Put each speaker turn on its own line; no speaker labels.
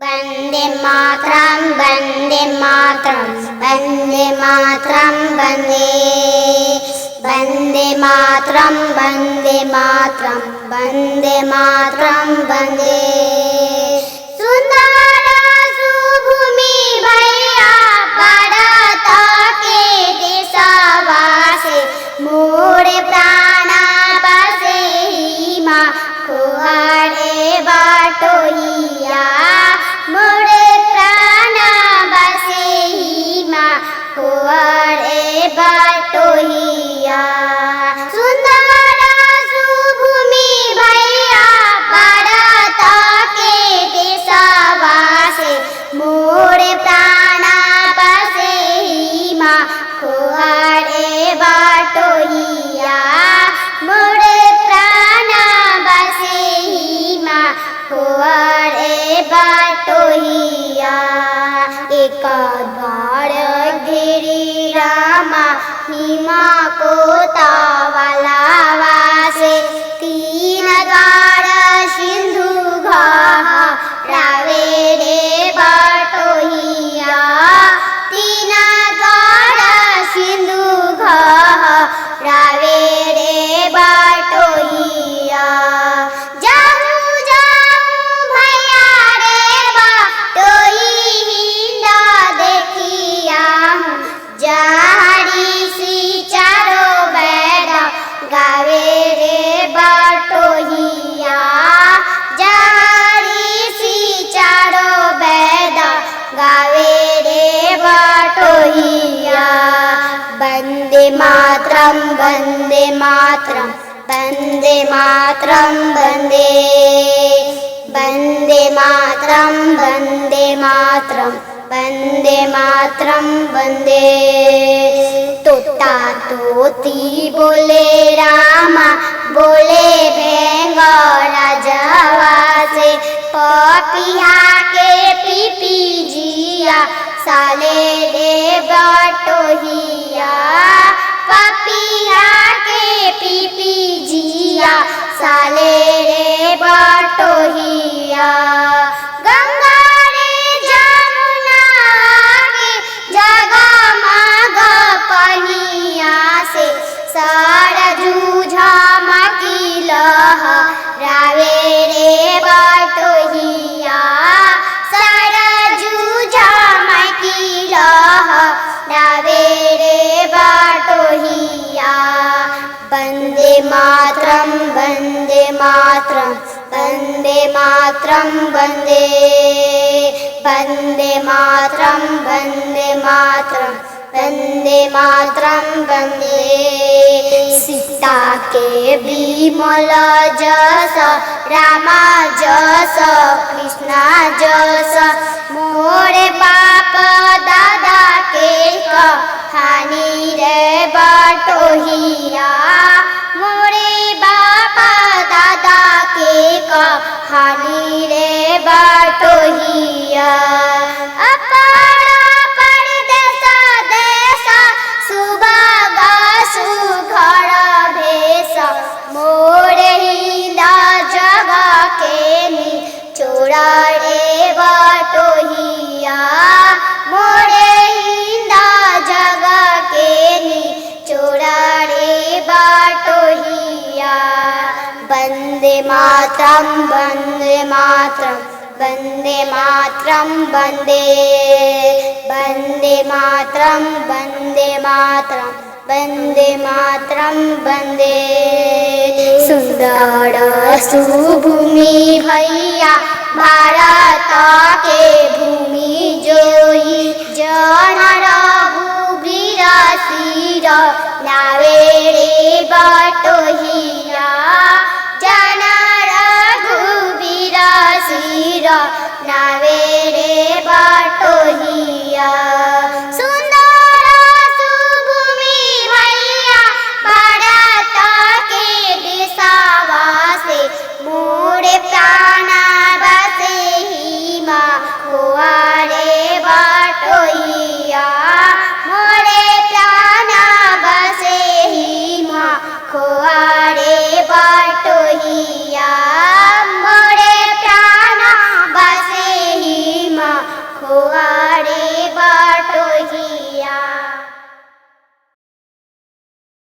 वन्दे मातरं वन्दे मातरं वन्दे मातरं वन्दे मातरं वन्दे मातरं वन्दे मातरं वन्दे सुंदर सुभूमि भैया भारत के देशवासी मोरे प्राण बसे ही माँ खुआरे बाटोहिया मोरे प्राण बसे ही माँ खुआरे बाटोहिया सुंदर सुभूमि भैया भारत के देशवासी मोरे प्राण बसे ही माँ खुआरे बाटोहिया मोरे प्राण बसे ही माँ खुआरे बाटोहिया एक द्वार घेरी रामा हिमा को तावाला वासे तीन द्वार सिंधु घाहा रावे रे बाटोहिया तीन द्वार सिंधु घाहा रावे रे बाटोहिया जाऊं जाऊं भैया रे बाटोही हिंदा देखिया जहारी सी चारों वेद गावे रे बाटोहिया जहारी सी चारों वेद गावे रे बाटोहिया वन्दे मातरं वन्दे मातरं वन्दे मातरं वन्दे मातरं वन्दे मातरं वन्दे मातरं वन्दे तोता तोती बोले रामा बोले भेंगरा जवासे पपिया के पीपी जिया साले रे बाटोहिया पपिया के पीपी जिया साले रे बाटोहिया गंगा रे जमुना के जगा माग पनिया से सरजू झमकी लहरावे रे बाटोहिया सरजू झमकी लहरावे रे बाटोहिया वन्दे मातरं वन्दे मातरं वन्दे मातरं वन्दे मातरं वन्दे मातरं वन्दे मातरं वन्दे सीता के विमल जस रामा जस कृष्णा जस मोरे बाप दादा के कहानी रे बाटोहिया मोरे बाप दादा के कहानी रे बाटोहिया मोरे हिंदा जगा के नी चोरा रे बाटोहिया मोरे हिंदा जगा के नी चोरा रे बाटोहिया वन्दे मातरं वन्दे मातरं वन्दे मातरं वन्दे मातरं वन्दे मातरं वन्दे मातरं वन्दे सुंदर सुभूमि भैया भारत के भूमि जोई जन रघुवीर सिर नावे रे बाटोहिया जन रघुवीर सिर नावे रे बाटोहिया मोरे प्राण बसे ही माँ खुआरे बाटोहिया मोरे प्राण बसे ही माँ खुआरे बाटोहिया मोरे प्राण बसे ही খোয়া